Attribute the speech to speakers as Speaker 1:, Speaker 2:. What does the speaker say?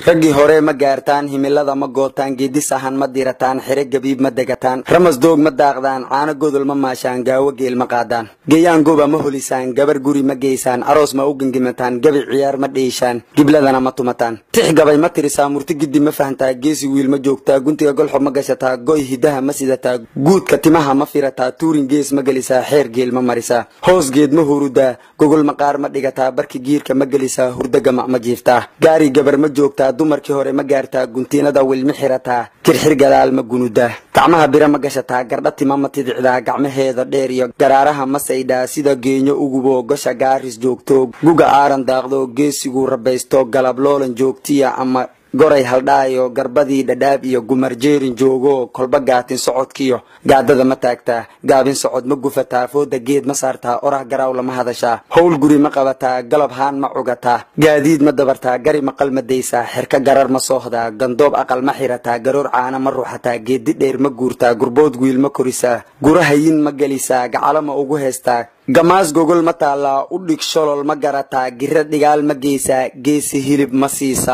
Speaker 1: ragii hore ma gaartaan himilada ma gootaan geedi sahan ma dirataan xire gabiib ma degataan ramas doog ma daaqdaan caana godol ma maashaan gaawo geel ma qaadaan geeyaan gooba ma holisaan gabar guri ma geysaan aroos ma u gangimataan gabi ciyaar ma dheeshaan gibladana ma tumataan tix gabay ma tirisaa murti gidi ma fahantaa geesi wiil ma joogtaa guntiga golxo ma gashataa goy hidaha ma sidataa guudka timaha ma firataa tuurin gees ma gelisaa xeer geel ma marisaa hoos geed ma hurudaa gogol ma qaar ma dhigataa barki giirka ma gelisaa hurdaga ma jiiftaa gaari gabar ma joogtaa dumarkii hore ma gaartaa guntiinada wilmi xirataa kirxir gadaal ma gunudaa gacmaha bira ma gashataa gardhatima ma tidicdaa gacmaheeda dheer iyo garaaraha ma saydhaa sida geenyo ugubo gasha gaaris joogto guga aaran daaqdo geesigu rabaysto galab loolan joogtiya ama goray haldhaayo garbadii dhadhaab iyo gumar jeerin joogo kolba gaatin socodkiyo gaadada ma taagtaa gaabin socod ma gufataa fooda geed ma saartaa orah garaaw lama hadashaa howl guri ma qabataa galab haan ma cugataa gaadiid ma dabartaa gari maqal ma daysaa xirka garar ma soohdaa gandoob aqal ma xirataa garoor caana ma ruuxataa geedi dheer ma guurtaa gurbood wiil ma korisaa gurahayin ma gelisaa gacalo ma ugu heystaa gamaas gogol ma taallaa u dhig sholol ma garataa gira dhigaal ma geysaa geesi hilib ma siisaa